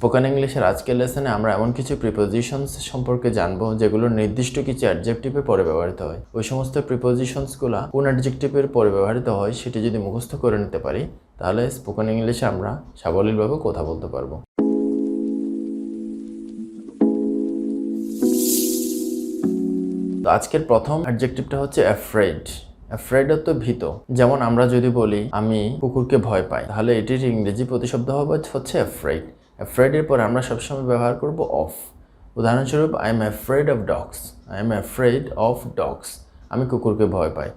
Spoken ইংলিশের আজকের লেসনে আমরা এমন কিছু প্রিপোজিশনস সম্পর্কে জানবো যেগুলো নির্দিষ্ট কিছু অ্যাডজেক্টিভে পরে ব্যবহৃত হয়। ওই সমস্ত প্রিপোজিশনসগুলো কোন অ্যাডজেক্টিভের পরে ব্যবহৃত হয় সেটি যদি মুখস্থ করে নিতে পারি তাহলে স্পোকেন ইংলিশে আমরা সাবলীলভাবে কথা বলতে পারবো। তো আজকের প্রথম অ্যাডজেক্টিভটা হচ্ছে অ্যাফ্রেড। অ্যাফ্রেড অর্থ ভীত। যেমন আমরা যদি বলি আমি কুকুরকে ভয় পাই, তাহলে এটির ইংরেজি প্রতিশব্দ হবে হচ্ছে অ্যাফ্রেড। অ্যাফ্রেডের পরে আমরা সবসময় ব্যবহার করব অফ। উদাহরণস্বরূপ I am afraid of dogs. I am afraid of dogs, আমি কুকুরকে ভয় পাই।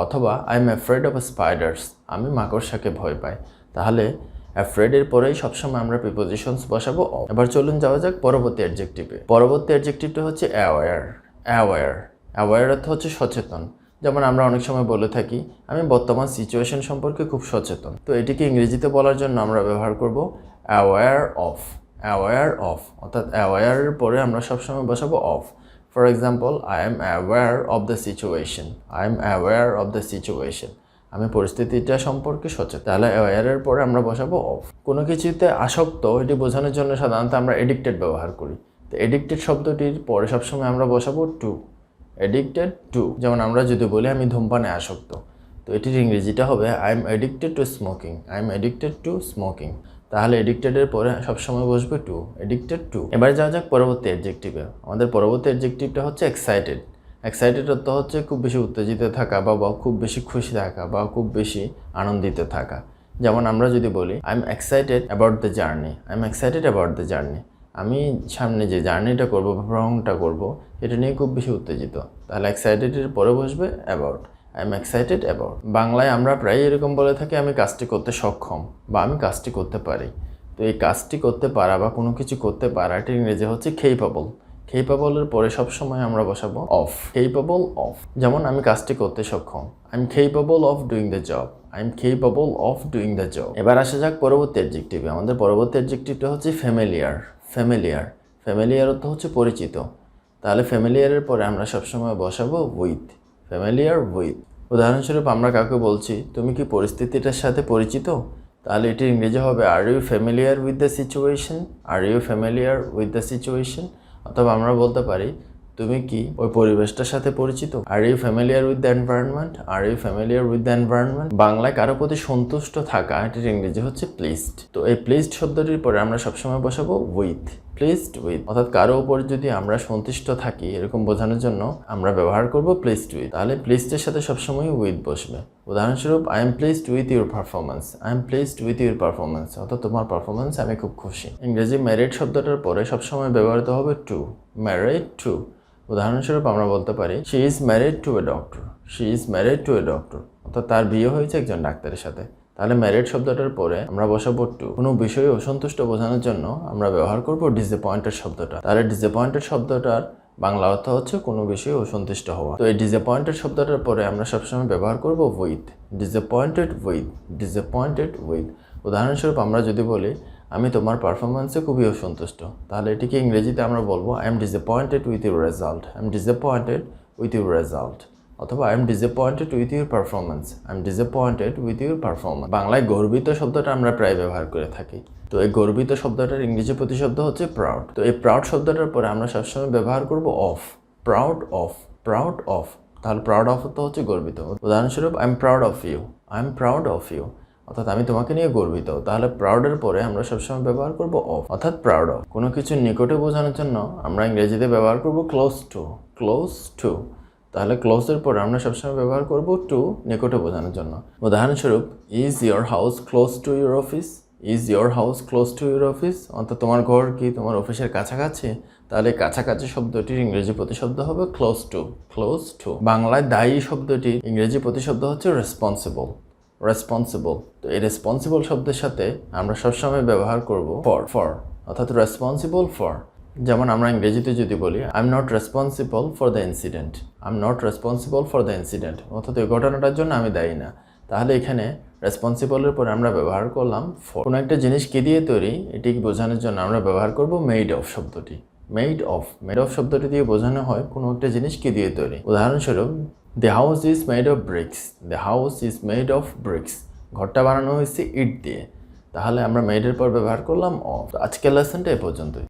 অথবা I am afraid of spider's, আমি মাকড়সাকে ভয় পাই। তাহলে অ্যাফ্রেডের পরেই সবসময় আমরা প্রিপোজিশনস বসাবো অফ। এবার চলুন যাওয়া যাক পরবর্তী অ্যাডজেক্টিভে। পরবর্তী অ্যাডজেক্টিভটা হচ্ছে অ্যাওয়্যার। অ্যাওয়্যার অ্যাওয়্যার অর্থ হচ্ছে সচেতন। যেমন আমরা অনেক সময় বলে থাকি আমি বর্তমান সিচুয়েশন সম্পর্কে খুব সচেতন। তো এটিকে ইংরেজিতে বলার জন্য আমরা ব্যবহার করব অ্যাওয়্যার অফ। অ্যাওয়্যার অফ অর্থাৎ অ্যাওয়্যারের পরে আমরা সবসময় বসাবো of. For example I am aware of the situation. I am aware of the situation, আমি পরিস্থিতিটা সম্পর্কে সচেতন। তাহলে অ্যাওয়্যারের পরে আমরা বসাবো অফ। কোনো কিছুতে আসক্ত এটি বোঝানোর জন্য সাধারণত আমরা এডিক্টেড ব্যবহার করি। তো এডিক্টেড শব্দটির পরে সবসময় আমরা বসাবো টু। Addicted two. যেমন আমরা যদি বলি আমি ধূমপানে আসক্ত, তো এটির ইংরেজিটা হবে I am addicted two smoking. I am addicted two smoking. তাহলে এডিক্টেডের পরে সবসময় বসবে টু, এডিক্টেড টু। এবার যাওয়া যাক পরবর্তী অ্যাডজেক্টিভে। আমাদের পরবর্তী অ্যাডজেক্টিভটা হচ্ছে এক্সাইটেড। এক্সাইটেড অর্থ হচ্ছে খুব বেশি উত্তেজিত থাকা বা খুব বেশি খুশি থাকা বা খুব বেশি আনন্দিত থাকা। যেমন আমরা যদি বলি I am excited about the journey. I am excited about the journey, আমি সামনে যে জার্নিটা করবো বা ভ্রমণটা করবো এটা নিয়ে খুব বেশি উত্তেজিত। তাহলে এক্সাইটেডের পরে বসবে about. I am excited about. বাংলায় আমরা প্রায় এরকম বলে থাকি আমি কাজটি করতে সক্ষম বা আমি কাজটি করতে পারি। তো এই কাজটি করতে পারা বা কোনো কিছু করতে পারা এটি ইংরেজি হচ্ছে কেপেবল। কেপেবলের পরে সবসময় আমরা বসাবো অফ। Capable of. যেমন আমি কাজটি করতে সক্ষম, I am capable of doing the job. I am capable of doing the job. এবার আসা যাক পরবর্তী অ্যাডজেক্টিভে। আমাদের পরবর্তী অ্যাডজেক্টিভটা হচ্ছে ফ্যামিলিয়ার। ফ্যামিলিয়ার ফ্যামিলিয়ার অর্থ হচ্ছে পরিচিত। তাহলে ফ্যামিলিয়ারের পরে আমরা সবসময় বসাবো উইথ। Familiar with. উদাহরণস্বরূপ আমরা কাউকে বলছি তুমি কি পরিস্থিতিটার সাথে পরিচিত, তাহলে এটির ইংরেজি হবে are you familiar with the situation. Are you familiar with the situation. অথবা আমরা বলতে পারি তুমি কি ওই পরিবেশটার সাথে পরিচিত। Are you familiar with the environment. Are you familiar with the environment. বাংলায় কারো প্রতি সন্তুষ্ট থাকা এটির ইংরেজি হচ্ছে প্লিজড। তো এই প্লিজড শব্দটির পরে আমরা সবসময় বসাবো উইথ। Pleased with. অর্থাৎ কারো উপর যদি আমরা সন্তুষ্ট থাকি এরকম বোঝানোর জন্য আমরা ব্যবহার করব প্লিজড উইথ। তাহলে প্লিজডের সাথে সবসময় উইথ বসবে। উদাহরণস্বরূপ I M pleased with your performance. I M pleased with your performance, অর্থাৎ তোমার পারফরমেন্স আমি খুব খুশি। ইংরেজি ম্যারিড শব্দটার পরে সবসময় ব্যবহৃত হবে টু। Married to. উদাহরণস্বরূপ আমরা বলতে পারি she is married to a doctor. She is married to a doctor, অর্থাৎ তার বিয়ে হয়েছে একজন ডাক্তারের সাথে। তাহলে ম্যারিড শব্দটার পরে আমরা বসাবো টু। কোনো বিষয়ে অসন্তুষ্ট বোঝানোর জন্য আমরা ব্যবহার করব ডিসঅ্যাপয়েন্টেড শব্দটা। তাহলে ডিসঅ্যাপয়েন্টেড শব্দটার বাংলা অর্থ হচ্ছে কোনো বিষয়ে অসন্তুষ্ট হওয়া। তো এই ডিসঅ্যাপয়েন্টেড শব্দটার পরে আমরা সবসময় ব্যবহার করব with. Disappointed with. Disappointed with. উদাহরণস্বরূপ আমরা যদি বলি আমি তোমার পারফরমেন্সে খুবই অসন্তুষ্ট, তাহলে এটিকে ইংরেজিতে আমরা বলবো I am disappointed with your result. I am disappointed with your result. অথবা I am disappointed with your performance. I am disappointed with your performance. বাংলায় গর্বিত শব্দটা আমরা প্রায় ব্যবহার করে থাকি। তো এই গর্বিত শব্দটার ইংরেজি প্রতিশব্দ হচ্ছে প্রাউড। তো এই প্রাউড শব্দটার পরে আমরা সবসময় ব্যবহার করব of. Proud of. Proud of. তাহলে প্রাউড অফ তো হচ্ছে গর্বিত। উদাহরণস্বরূপ I am proud of you. I am proud of you, অর্থাৎ আমি তোমাকে নিয়ে গর্বিত। তাহলে প্রাউডের পরে আমরা সবসময় ব্যবহার করব অফ, অর্থাৎ প্রাউড অফ। কোনো কিছু নিকটে বোঝানোর জন্য আমরা ইংরেজিতে ব্যবহার করব ক্লোজ টু। Close two. তাহলে ক্লোজের পরে আমরা সবসময় ব্যবহার করব টু, নিকটে বোঝানোর জন্য। উদাহরণস্বরূপ is your house close to your office. Is your house close to your office, অর্থাৎ তোমার ঘর কি তোমার অফিসের কাছাকাছি। তাহলে কাছাকাছি শব্দটির ইংরেজি প্রতিশব্দ হবে ক্লোজ টু। Close two. বাংলায় দায়ী শব্দটির ইংরেজি প্রতিশব্দ হচ্ছে রেসপন্সিবল। রেসপন্সিবল। তো এই রেসপন্সিবল শব্দের সাথে আমরা সবসময় ব্যবহার করব ফর। অর্থাৎ রেসপন্সিবল ফর। যেমন আমরা ইংরেজিতে যদি বলি I am not responsible for the incident. I am not responsible for the incident, অর্থাৎ এই ঘটনাটার জন্য আমি দায়ী না। তাহলে এখানে রেসপন্সিবলের পরে আমরা ব্যবহার করলাম ফর। কোনো একটা জিনিস কি দিয়ে তৈরি এটি বোঝানোর জন্য আমরা ব্যবহার করব মেড অফ শব্দটি। Made of. মেড অফ শব্দটি দিয়ে বোঝানো হয় কোনো একটা জিনিস কি দিয়ে তৈরি। উদাহরণস্বরূপ the house is made of bricks. The house is made of bricks. ঘরটা বানানো হয়েছে ইট দিয়ে। তাহলে আমরা মেড এর পর ব্যবহার করলাম অফ। আজকের লেসনটা এ পর্যন্তই।